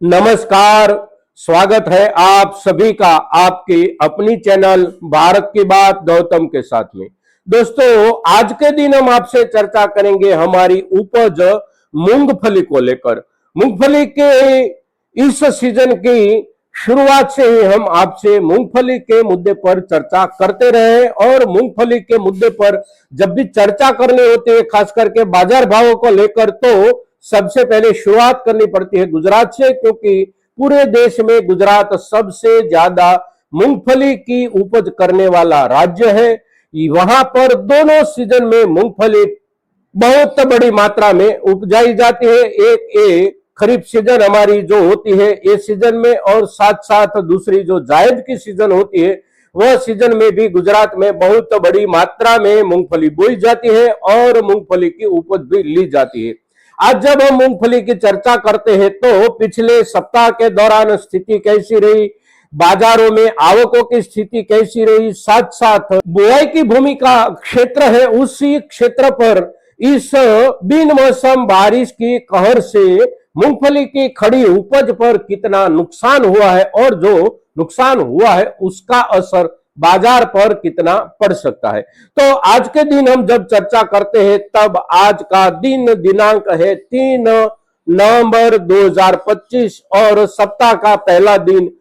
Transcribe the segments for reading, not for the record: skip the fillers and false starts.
नमस्कार। स्वागत है आप सभी का आपकी अपनी चैनल भारत की बात गौतम के साथ में। दोस्तों, आज के दिन हम आपसे चर्चा करेंगे हमारी उपज मूंगफली को लेकर। मूंगफली के इस सीजन की शुरुआत से ही हम आपसे मूंगफली के मुद्दे पर चर्चा करते रहे और मूंगफली के मुद्दे पर जब भी चर्चा करनी होती है, खास करके बाजार भावों को लेकर, तो सबसे पहले शुरुआत करनी पड़ती है गुजरात से, क्योंकि पूरे देश में गुजरात सबसे ज्यादा मूंगफली की उपज करने वाला राज्य है। वहां पर दोनों सीजन में मूंगफली बहुत बड़ी मात्रा में उपजाई जाती है। एक खरीफ सीजन हमारी जो होती है ये सीजन में, और साथ साथ दूसरी जो जायद की सीजन होती है वह सीजन में भी गुजरात में बहुत बड़ी मात्रा में मूंगफली बोई जाती है और मूंगफली की उपज भी ली जाती है। आज जब हम मूंगफली की चर्चा करते हैं तो पिछले सप्ताह के दौरान स्थिति कैसी रही, बाजारों में आवकों की स्थिति कैसी रही, साथ साथ बुआई की भूमि का क्षेत्र है उसी क्षेत्र पर इस बिन मौसम बारिश की कहर से मूंगफली की खड़ी उपज पर कितना नुकसान हुआ है और जो नुकसान हुआ है उसका असर बाजार पर कितना पड़ सकता है। तो आज के दिन हम जब चर्चा करते हैं तब आज का दिन दिनांक है 3 नवंबर 2025 और सप्ताह का पहला दिन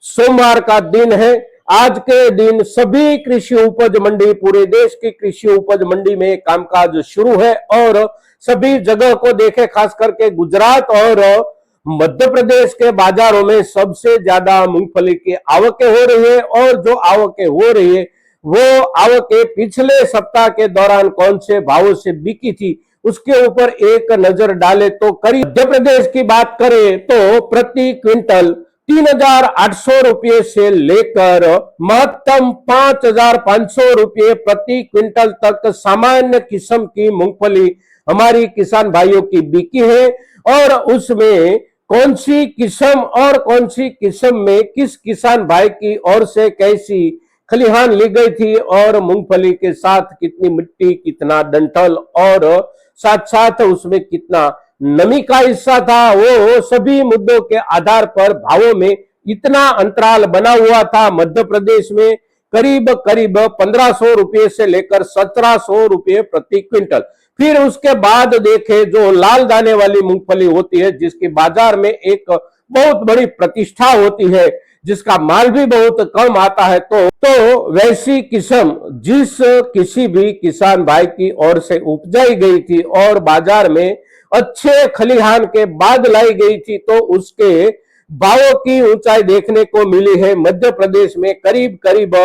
सोमवार का दिन है। आज के दिन सभी कृषि उपज मंडी, पूरे देश की कृषि उपज मंडी में कामकाज शुरू है और सभी जगह को देखे, खास करके गुजरात और मध्य प्रदेश के बाजारों में सबसे ज्यादा मूंगफली की आवकें हो रही है। और जो आवकें हो रही है वो आवकें पिछले सप्ताह के दौरान कौन से भावों से बिकी थी उसके ऊपर एक नजर डाले तो करीब मध्य प्रदेश की बात करें तो प्रति क्विंटल 3,800 रुपये से लेकर महत्तम 5,500 रुपये प्रति क्विंटल तक सामान्य किस्म की मूंगफली हमारी किसान भाइयों की बिकी है। और उसमें कौन सी किस्म और कौन सी किस्म में किस किसान भाई की ओर से कैसी खलिहान ली गई थी और मूंगफली के साथ कितनी मिट्टी, कितना डंठल और साथ साथ उसमें कितना नमी का हिस्सा था, वो सभी मुद्दों के आधार पर भावों में इतना अंतराल बना हुआ था। मध्य प्रदेश में करीब 1,500 रुपये से लेकर 1,700 रुपये प्रति क्विंटल। फिर उसके बाद देखे जो लाल दाने वाली मूंगफली होती है जिसकी बाजार में एक बहुत बड़ी प्रतिष्ठा होती है, जिसका माल भी बहुत कम आता है, तो वैसी किस्म जिस किसी भी किसान भाई की ओर से उपजाई गई थी और बाजार में अच्छे खलिहान के बाद लाई गई थी, तो उसके भावों की ऊंचाई देखने को मिली है। मध्य प्रदेश में करीब करीब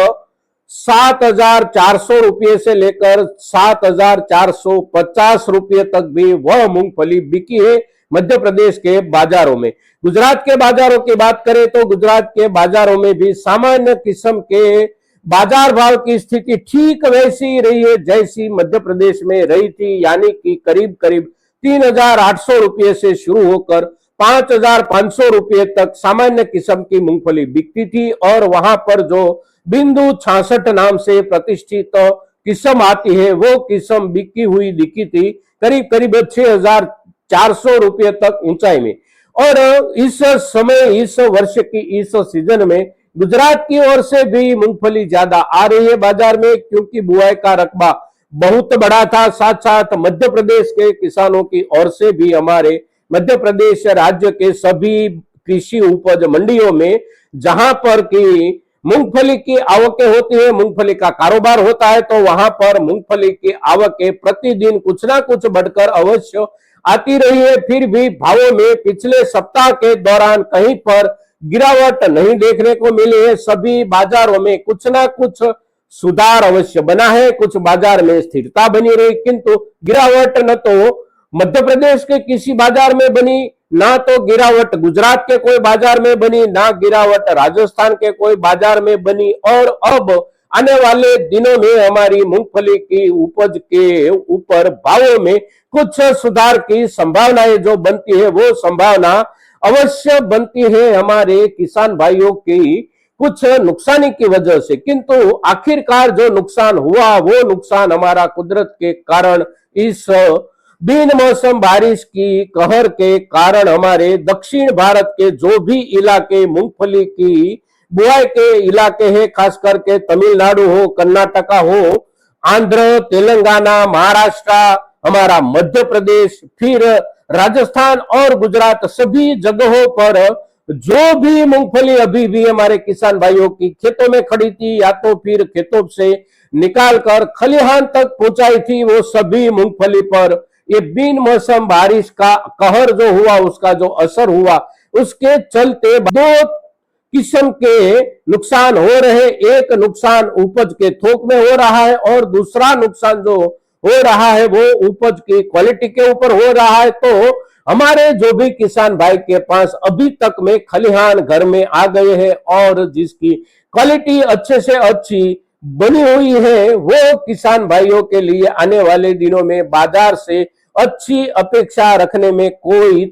7,400 रुपये से लेकर 7,450 रुपये तक भी वह मूंगफली बिकी है मध्य प्रदेश के बाजारों में। गुजरात के बाजारों की बात करें तो गुजरात के बाजारों में भी सामान्य किस्म के बाजार भाव की स्थिति ठीक वैसी रही है जैसी मध्य प्रदेश में रही थी, यानी कि करीब करीब 3,800 रुपये से शुरू होकर 5,500 रुपये तक सामान्य किस्म की मूंगफली बिकती थी। और वहां पर जो बिंदु 66 नाम से प्रतिष्ठित किस्म आती है वो किस्म बिकी हुई दिखी थी करीब करीब 6,400 रुपये तक ऊंचाई में। और इस समय इस वर्ष की इस सीजन में गुजरात की ओर से भी मूंगफली ज्यादा आ रही है बाजार में, क्योंकि बुआई का रकबा बहुत बड़ा था। साथ साथ मध्य प्रदेश के किसानों की ओर से भी हमारे मध्य प्रदेश राज्य के सभी कृषि उपज मंडियों में जहां पर की मूंगफली की आवकें होती है, मूंगफली का कारोबार होता है, तो वहां पर मूंगफली की आवकें प्रतिदिन कुछ ना कुछ बढ़कर अवश्य आती रही है। फिर भी भावों में पिछले सप्ताह के दौरान कहीं पर गिरावट नहीं देखने को मिली है। सभी बाजारों में कुछ ना कुछ सुधार अवश्य बना है, कुछ बाजार में स्थिरता बनी रही, किंतु गिरावट न तो मध्य प्रदेश के किसी बाजार में बनी, ना तो गिरावट गुजरात के कोई बाजार में बनी, ना गिरावट राजस्थान के कोई बाजार में बनी। और अब आने वाले दिनों में हमारी मूंगफली की उपज के ऊपर भावों में कुछ सुधार की संभावनाएं जो बनती है वो संभावना अवश्य बनती है हमारे किसान भाइयों की कुछ नुकसानी की वजह से। किंतु आखिरकार जो नुकसान हुआ वो नुकसान हमारा कुदरत के कारण इस बिन मौसम बारिश की कहर के कारण हमारे दक्षिण भारत के जो भी इलाके मूंगफली की बुआई के इलाके हैं, खास करके तमिलनाडु हो, कर्नाटका हो, आंध्र, तेलंगाना, महाराष्ट्र, हमारा मध्य प्रदेश, फिर राजस्थान और गुजरात, सभी जगहों पर जो भी मूंगफली अभी भी हमारे किसान भाइयों की खेतों में खड़ी थी या तो फिर खेतों से निकालकर खलिहान तक पहुंचाई थी, वो सभी मूंगफली पर ये बिन मौसम बारिश का कहर जो हुआ, उसका जो असर हुआ, उसके चलते दो किस्म के नुकसान हो रहे। एक नुकसान उपज के थोक में हो रहा है और दूसरा नुकसान जो हो रहा है वो उपज की क्वालिटी के ऊपर हो रहा है। तो हमारे जो भी किसान भाई के पास अभी तक में खलिहान घर में आ गए हैं और जिसकी क्वालिटी अच्छे से अच्छी बनी हुई है, वो किसान भाइयों के लिए आने वाले दिनों में बाजार से अच्छी अपेक्षा रखने में कोई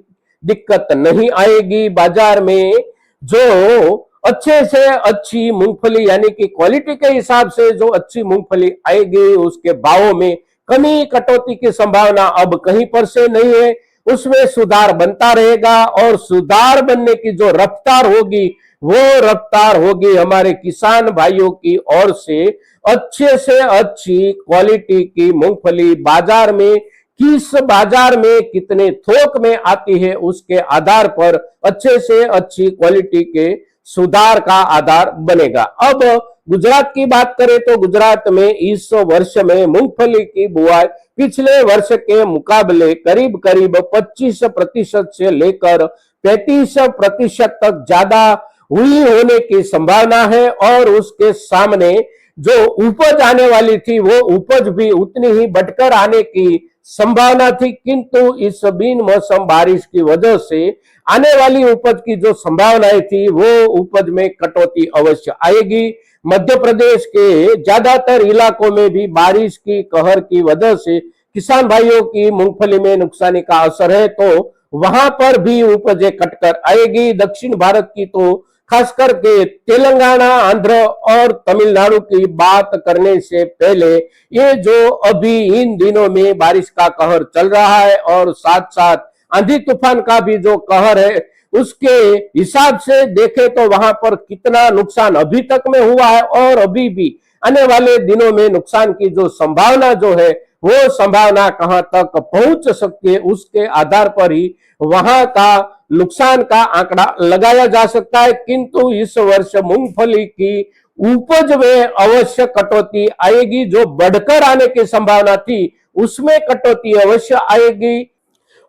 दिक्कत नहीं आएगी। बाजार में जो अच्छे से अच्छी मूंगफली यानी कि क्वालिटी के हिसाब से जो अच्छी मूंगफली आएगी, उसके भावों में कमी कटौती की संभावना अब कहीं पर से नहीं है। उसमें सुधार बनता रहेगा और सुधार बनने की जो रफ्तार होगी वो रफ्तार होगी हमारे किसान भाइयों की ओर से अच्छे से अच्छी क्वालिटी की मूंगफली बाजार में, किस बाजार में कितने थोक में आती है उसके आधार पर अच्छे से अच्छी क्वालिटी के सुधार का आधार बनेगा। अब गुजरात की बात करें तो गुजरात में इस वर्ष में मूंगफली की बुआई पिछले वर्ष के मुकाबले करीब करीब 25% से लेकर 35% तक ज्यादा हुई होने की संभावना है और उसके सामने जो उपज आने वाली थी वो उपज भी उतनी ही बढ़कर आने की संभावना थी, किंतु इस बिन मौसम बारिश की वजह से आने वाली उपज की जो संभावनाएं थी वो उपज में कटौती अवश्य आएगी। मध्य प्रदेश के ज्यादातर इलाकों में भी बारिश की कहर की वजह से किसान भाइयों की मूंगफली में नुकसानी का असर है, तो वहां पर भी उपजें कटकर आएगी। दक्षिण भारत की तो खास करके तेलंगाना, आंध्र और तमिलनाडु की बात करने से पहले ये जो अभी इन दिनों में बारिश का कहर चल रहा है और साथ साथ आंधी तूफान का भी जो कहर है, उसके हिसाब से देखें तो वहां पर कितना नुकसान अभी तक में हुआ है और अभी भी आने वाले दिनों में नुकसान की जो संभावना जो है वो संभावना कहां तक पहुंच सकती है, उसके आधार पर ही वहां का नुकसान का आंकड़ा लगाया जा सकता है। किंतु इस वर्ष मूंगफली की उपज में अवश्य कटौती आएगी, जो बढ़कर आने की संभावना थी उसमें कटौती अवश्य आएगी।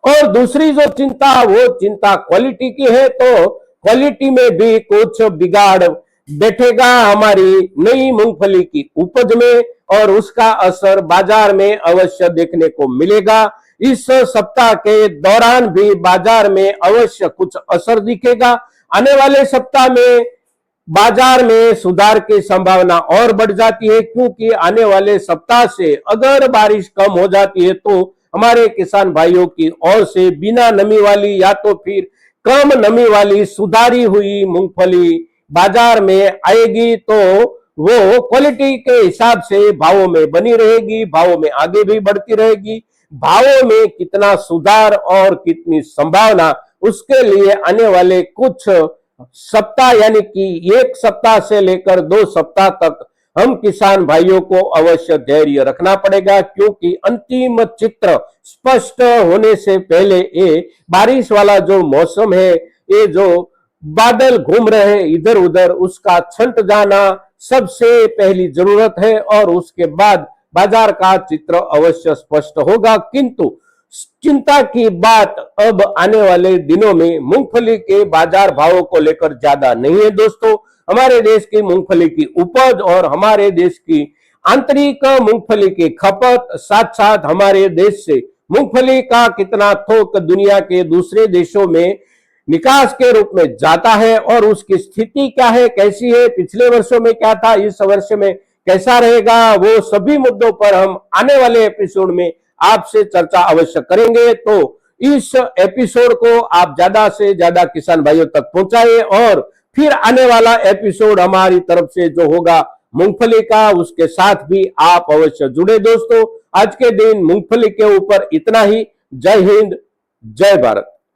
और दूसरी जो चिंता वो चिंता क्वालिटी की है, तो क्वालिटी में भी कुछ बिगाड़ बैठेगा हमारी नई मूंगफली की उपज में और उसका असर बाजार में अवश्य देखने को मिलेगा। इस सप्ताह के दौरान भी बाजार में अवश्य कुछ असर दिखेगा। आने वाले सप्ताह में बाजार में सुधार की संभावना और बढ़ जाती है, क्योंकि आने वाले सप्ताह से अगर बारिश कम हो जाती है तो हमारे किसान भाइयों की ओर से बिना नमी वाली या तो फिर कम नमी वाली सुधारी हुई मूंगफली बाजार में आएगी, तो वो क्वालिटी के हिसाब से भावों में बनी रहेगी, भावों में आगे भी बढ़ती रहेगी। भावों में कितना सुधार और कितनी संभावना, उसके लिए आने वाले कुछ सप्ताह यानी कि 1 सप्ताह से लेकर 2 सप्ताह तक हम किसान भाइयों को अवश्य धैर्य रखना पड़ेगा, क्योंकि अंतिम चित्र स्पष्ट होने से पहले ये बारिश वाला जो मौसम है, ये जो बादल घूम रहे हैं इधर उधर, उसका छंट जाना सबसे पहली जरूरत है और उसके बाद बाजार का चित्र अवश्य स्पष्ट होगा। किंतु चिंता की बात अब आने वाले दिनों में मूंगफली के बाजार भावों को लेकर ज्यादा नहीं है दोस्तों। हमारे देश की मूंगफली की उपज और हमारे देश की आंतरिक मूंगफली की खपत, साथ साथ हमारे देश से मूंगफली का कितना थोक दुनिया के दूसरे देशों में निकास के रूप में जाता है और उसकी स्थिति क्या है, कैसी है, पिछले वर्षों में क्या था, इस वर्ष में कैसा रहेगा, वो सभी मुद्दों पर हम आने वाले एपिसोड में आपसे चर्चा अवश्य करेंगे। तो इस एपिसोड को आप ज्यादा से ज्यादा किसान भाइयों तक पहुंचाइए और फिर आने वाला एपिसोड हमारी तरफ से जो होगा मूंगफली का, उसके साथ भी आप अवश्य जुड़े दोस्तों। आज के दिन मूंगफली के ऊपर इतना ही। जय हिंद, जय भारत।